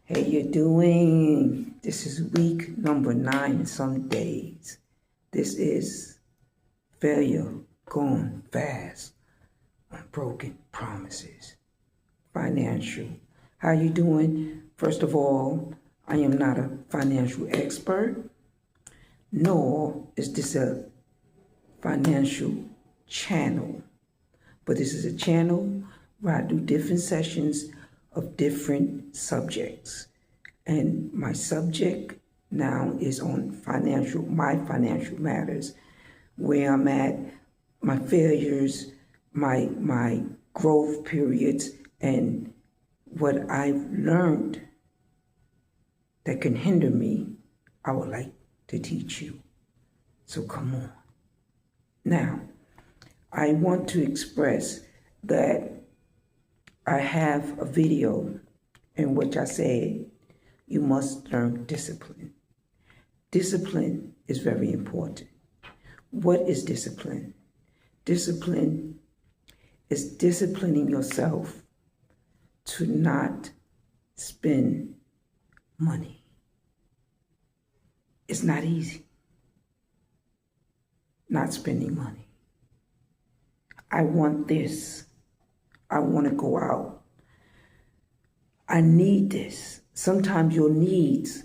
How you doing? This is week number 9 in some days. This is failure gone fast on broken promises. Financial. How you doing? First of all, I am not a financial expert, nor is this a financial channel. But this is a channel where I do different sessions of different subjects. And my subject now is on my financial matters, where I'm at, my failures, my growth periods, and what I've learned that can hinder me, I would like to teach you. So come on. Now, I want to express that I have a video in which I say you must learn discipline. Discipline is very important. What is discipline? Discipline is disciplining yourself to not spend money. It's not easy not spending money. I want this. I want to go out. I need this. Sometimes your needs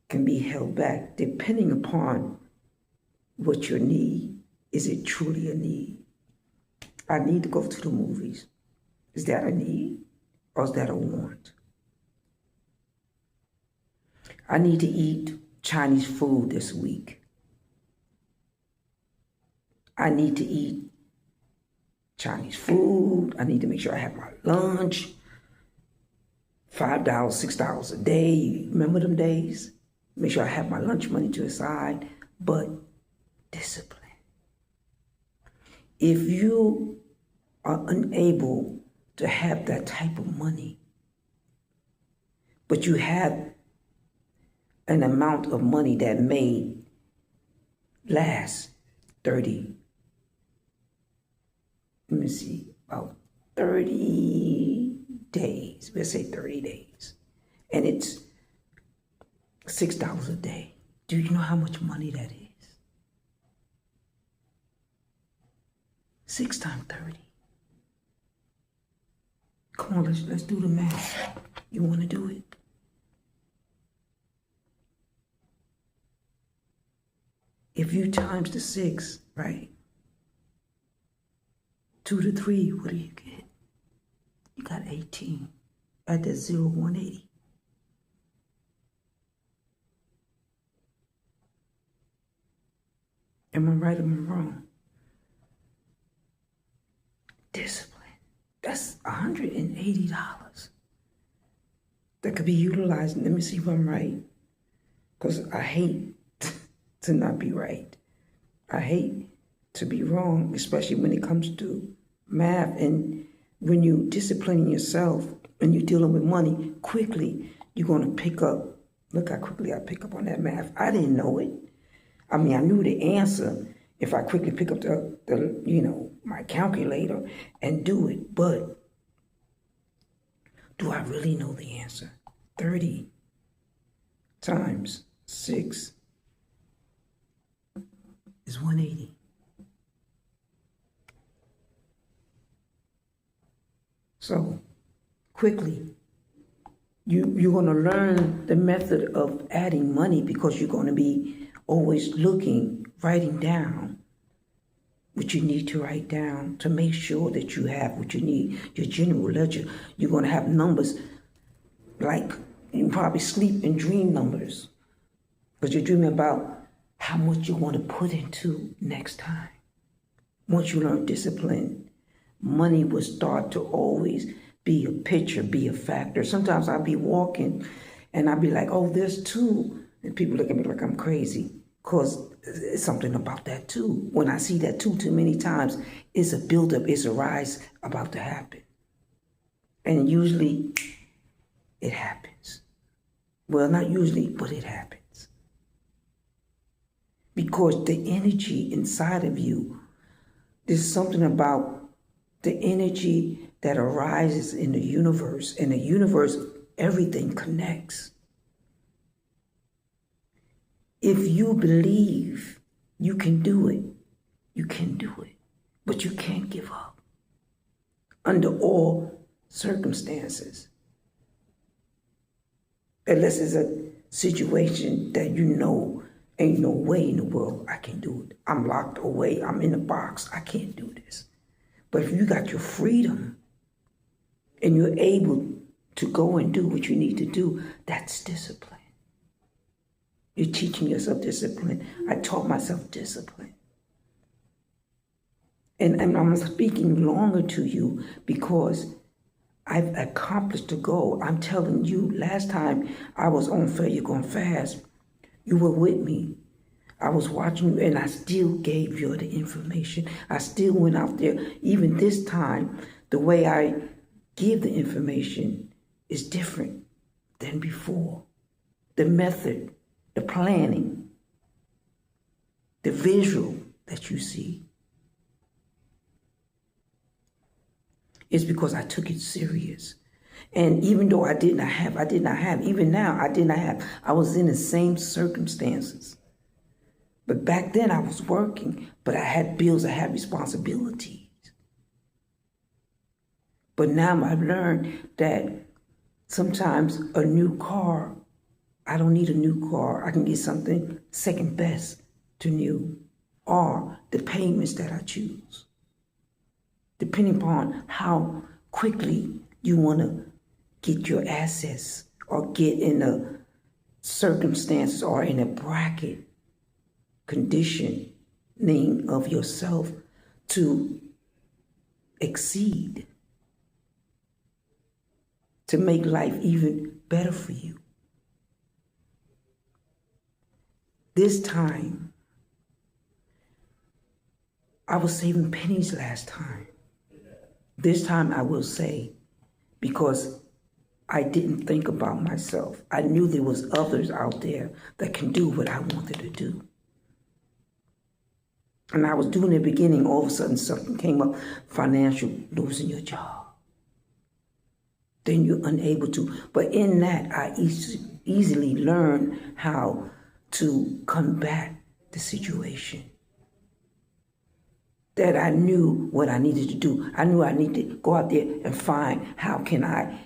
can be held back depending upon what your need. Is it truly a need? I need to go to the movies. Is that a need or is that a want? I need to eat Chinese food this week. I need to eat Chinese food. I need to make sure I have my lunch. $5, $6 a day. Remember them days? Make sure I have my lunch money to the side. But discipline. If you are unable to have that type of money, but you have an amount of money that may last 30, let me see, about 30 days, let's say 30 days, and it's $6 a day. Do you know how much money that is? 6 times 30. Come on, let's do the math. You want to do it? If you times the 6, right? 2 to 3, what do you get? You got 18. Add that 0, 180. Am I right or am I wrong? Discipline. That's $180 that could be utilized. Let me see if I'm right, because I hate to not be right. I hate to be wrong, especially when it comes to math. And when you discipline yourself and you're dealing with money, quickly you're going to pick up. Look how quickly I pick up on that math. I didn't know it. I mean, I knew the answer if I quickly pick up my calculator and do it. But do I really know the answer? 30 times 6 is 180. So quickly, you're going to learn the method of adding money, because you're going to be always looking, writing down what you need to write down to make sure that you have what you need. Your general ledger, you're going to have numbers like you probably sleep and dream numbers, because you're dreaming about how much you want to put into next time. Once you learn discipline, money will start to always be a picture, be a factor. Sometimes I'll be walking and I'll be like, oh, there's 2. And people look at me like I'm crazy, because it's something about that 2. When I see that 2 too many times, it's a buildup, it's a rise about to happen. And usually it happens. Well, not usually, but it happens. Because the energy inside of you, there's something about the energy that arises in the universe. And the universe Everything connects. If you believe you can do it, you can do it. But you can't give up under all circumstances. Unless it's a situation that you know ain't no way in the world I can do it. I'm locked away. I'm in a box. I can't do this. But if you got your freedom and you're able to go and do what you need to do, that's discipline. You're teaching yourself discipline. I taught myself discipline. And I'm speaking longer to you because I've accomplished the goal. I'm telling you, last time I was on Failure Gone Fast, you were with me. I was watching you and I still gave you the information. I still went out there. Even this time, the way I give the information is different than before. The method, the planning, the visual that you see is because I took it serious. And even though I did not have, even now, I was in the same circumstances. But back then I was working, but I had bills, I had responsibilities. But now I've learned that sometimes a new car, I don't need a new car. I can get something second best to new, or the payments that I choose, depending upon how quickly you want to get your assets or get in a circumstances or in a bracket conditioning of yourself to exceed, to make life even better for you. This time, I was saving pennies last time. This time I will say, because I didn't think about myself. I knew there was others out there that can do what I wanted to do. And I was doing it in the beginning, all of a sudden something came up, financial, losing your job. Then you're unable to. But in that, I easily learned how to combat the situation. That I knew what I needed to do. I knew I needed to go out there and find, how can I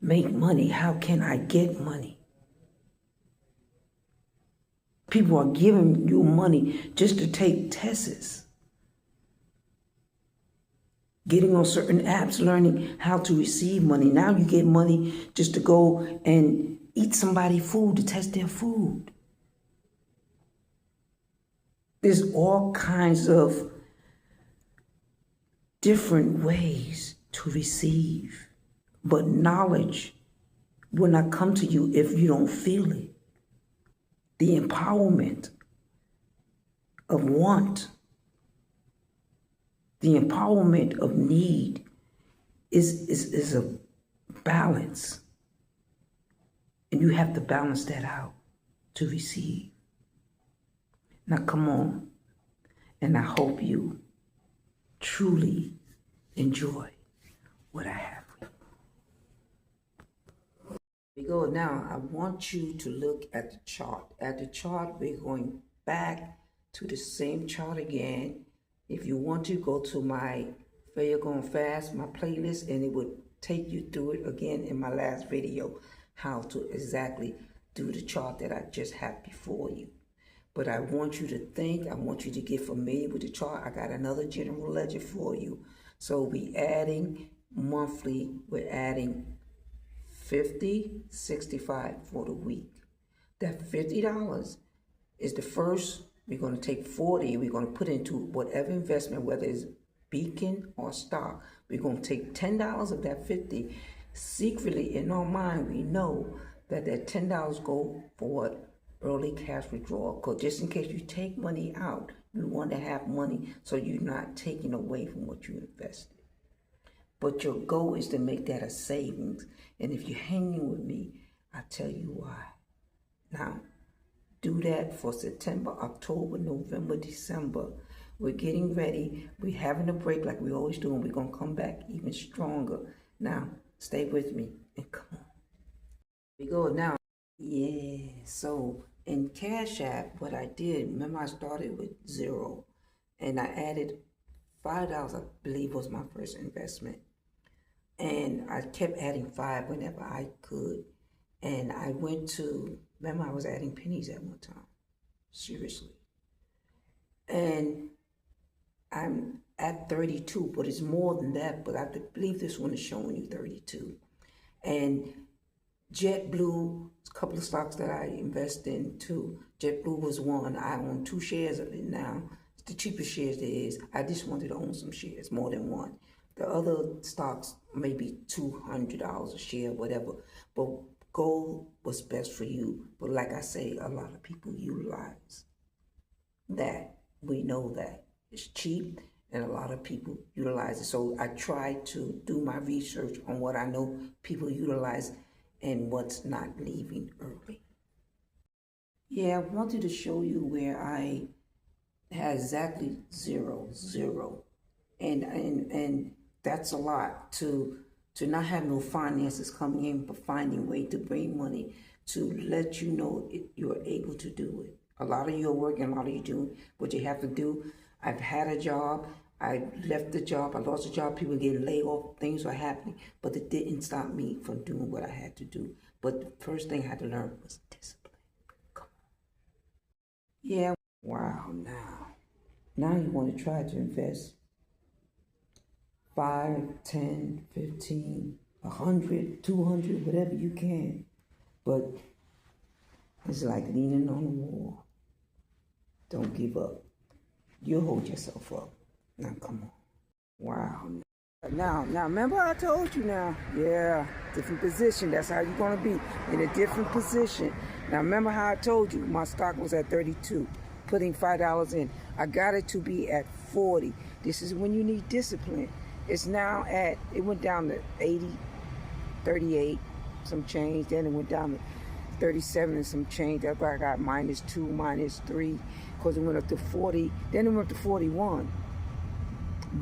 make money? How can I get money? People are giving you money just to take tests. Getting on certain apps, learning how to receive money. Now you get money just to go and eat somebody's food, to test their food. There's all kinds of different ways to receive. But knowledge will not come to you if you don't feel it. The empowerment of want, the empowerment of need is a balance. And you have to balance that out to receive. Now come on, and I hope you truly enjoy what I have. We go now. I want you to look at the chart. At the chart, we're going back to the same chart again. If you want to, go to my Failure Gone Fast, my playlist, and it would take you through it again in my last video, how to exactly do the chart that I just had before you. But I want you to think, I want you to get familiar with the chart. I got another general ledger for you. So we adding monthly, we're adding 50, 65 for the week. That $50 is the first. We're going to take 40. We're going to put into whatever investment, whether it's Beacon or stock. We're going to take $10 of that 50. Secretly in our mind, we know that that $10 go for what? Early cash withdrawal. Because just in case you take money out, you want to have money so you're not taking away from what you invested. But your goal is to make that a savings. And if you're hanging with me, I'll tell you why. Now, do that for September, October, November, December. We're getting ready. We're having a break like we always do, and we're going to come back even stronger. Now, stay with me and come on. We go now. Yeah, so in Cash App, what I did, remember I started with 0 and I added $5, I believe was my first investment. And I kept adding 5 whenever I could. And I went to, remember I was adding pennies at one time, seriously. And I'm at 32, but it's more than that, but I believe this one is showing you 32. And JetBlue, a couple of stocks that I invest in too. JetBlue was one. I own 2 shares of it now. It's the cheapest shares there is. I just wanted to own some shares, more than one. The other stocks, maybe $200 a share, whatever. But gold was best for you. But like I say, a lot of people utilize that. We know that it's cheap and a lot of people utilize it. So I try to do my research on what I know people utilize and what's not leaving early. Yeah, I wanted to show you where I had exactly 0, 0. And that's a lot to not have no finances coming in, but finding a way to bring money to let you know you're able to do it. A lot of you are working, a lot of you doing what you have to do. I've had a job, I left the job, I lost a job, people getting laid off, things were happening, but it didn't stop me from doing what I had to do. But the first thing I had to learn was discipline. Come on. Yeah, wow, now you want to try to invest 5, 10, 15, 100, 200, whatever you can. But it's like leaning on a wall. Don't give up. You'll hold yourself up. Now, come on. Wow. Now, remember I told you now. Yeah, different position. That's how you're going to be, in a different position. Now, remember how I told you my stock was at 32, putting $5 in. I got it to be at 40. This is when you need discipline. It's now at, it went down to 80, 38, some change. Then it went down to 37 and some change. That's why I got -2, -3, because it went up to 40. Then it went up to 41.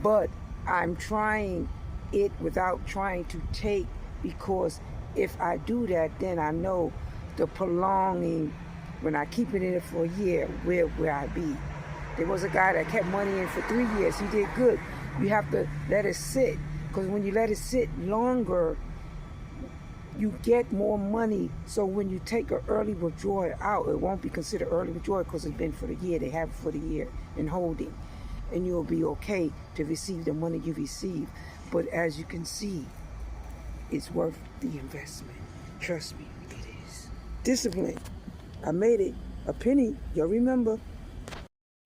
But I'm trying it without trying to take, because if I do that, then I know the prolonging, when I keep it in it for a year, where will I be? There was a guy that kept money in for 3 years. He did good. You have to let it sit, because when you let it sit longer, you get more money. So when you take an early withdrawal out, it won't be considered early withdrawal because it's been for the year. They have it for the year in holding. And you'll be okay to receive the money you receive. But as you can see, it's worth the investment. Trust me, it is. Discipline. I made it a penny. Y'all remember?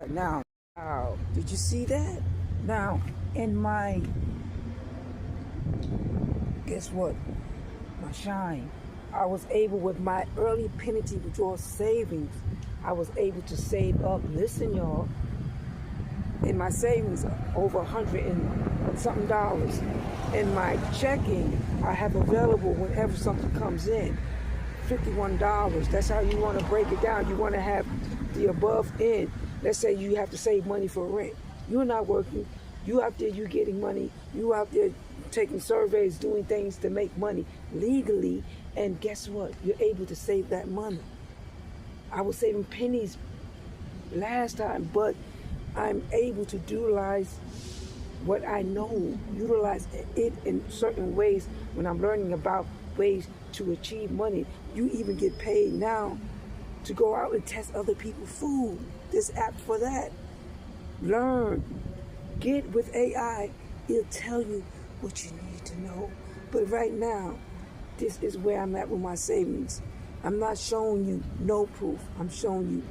Now, wow, did you see that? Now, in my, guess what? My shine. I was able, with my early penny withdrawal savings, I was able to save up. Listen, y'all. In my savings, over $100 and something. In my checking, I have available whenever something comes in, $51. That's how you want to break it down. You want to have the above end. Let's say you have to save money for rent. You're not working. You out there, you getting money. You out there taking surveys, doing things to make money legally. And guess what? You're able to save that money. I was saving pennies last time, but I'm able to utilize what I know, utilize it in certain ways when I'm learning about ways to achieve money. You even get paid now to go out and test other people's food. This app for that. Learn. Get with AI. It'll tell you what you need to know. But right now, this is where I'm at with my savings. I'm not showing you no proof. I'm showing you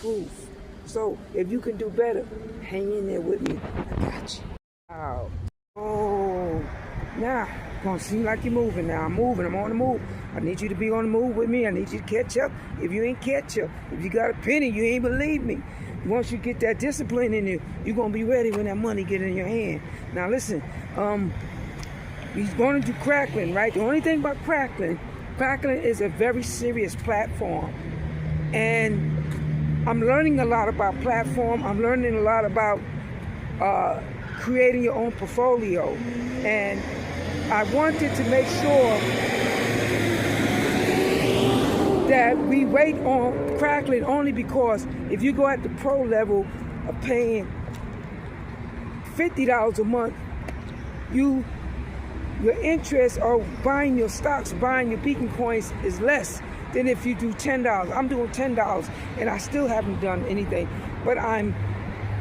proof. So if you can do better, hang in there with me. I got you. Wow. Oh, now, it's gonna seem like you're moving now. I'm moving, I'm on the move. I need you to be on the move with me. I need you to catch up. If you ain't catch up, if you got a penny, you ain't believe me. Once you get that discipline in you, you're gonna be ready when that money get in your hand. Now listen, he's going to do crackling, right? The only thing about crackling is a very serious platform. And I'm learning a lot about platform. I'm learning a lot about creating your own portfolio. And I wanted to make sure that we wait on crackling only because if you go at the pro level of paying $50 a month, your interest or buying your stocks, buying your beacon coins is less than if you do $10. I'm doing $10 and I still haven't done anything, but I'm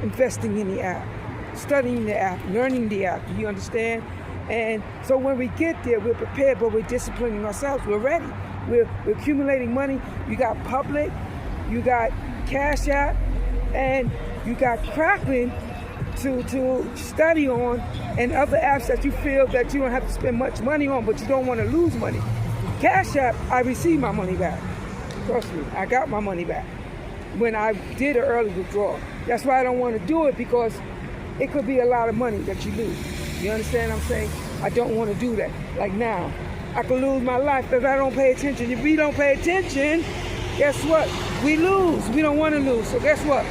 investing in the app, studying the app, learning the app. Do you understand? And so when we get there, we're prepared, but we're disciplining ourselves. We're ready. We're accumulating money. You got Public, you got Cash App, and you got Crackling to study on, and other apps that you feel that you don't have to spend much money on, but you don't want to lose money. Cash App, I received my money back. Trust me, I got my money back when I did an early withdrawal. That's why I don't want to do it, because it could be a lot of money that you lose. You understand what I'm saying? I don't want to do that. Like now, I could lose my life if I don't pay attention. If we don't pay attention, guess what? We lose. We don't want to lose. So guess what?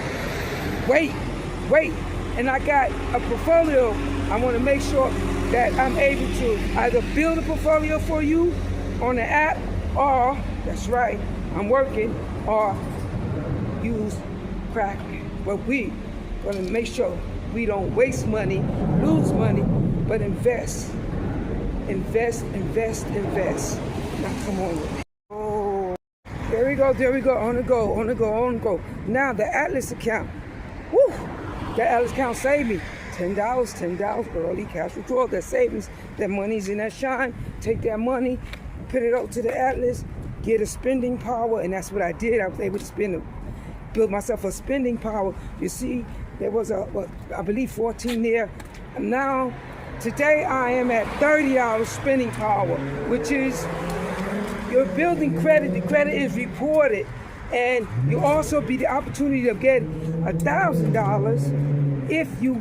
Wait. And I got a portfolio. I want to make sure that I'm able to either build a portfolio for you on the app, or, that's right, I'm working, or use Crackling. But we going to make sure we don't waste money, lose money, but invest. Invest. Now come on with me. Oh, there we go. On the go. Now the Atlas account. Woo! The Atlas account saved me $10 early cash withdrawal. That savings, that money's in that shine. Take that money, put it up to the Atlas, get a spending power, and that's what I did. I was able to build myself a spending power. You see, there was I believe 14 there. And now, today I am at $30 spending power, which is, you're building credit. The credit is reported, and you also be the opportunity of getting $1,000 if you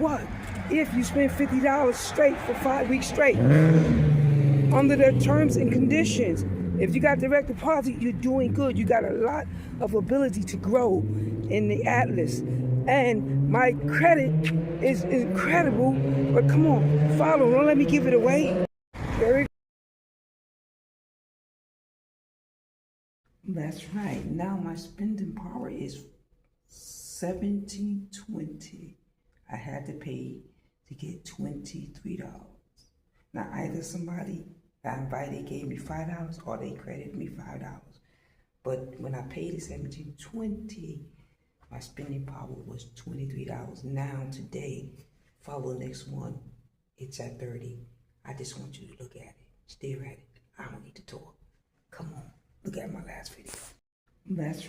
spend $50 straight for 5 weeks straight under the terms and conditions. If you got direct deposit, you're doing good. You got a lot of ability to grow in the Atlas. And my credit is incredible, but come on, follow, don't let me give it away. There we go. That's right, now my spending power is $17.20. I had to pay to get $23. Now either somebody I invited gave me $5 or they credited me $5. But when I paid the $17.20, my spending power was $23. Now today, follow the next one, it's at 30. I just want you to look at it, stare at it. I don't need to talk. Come on, look at my last video. That's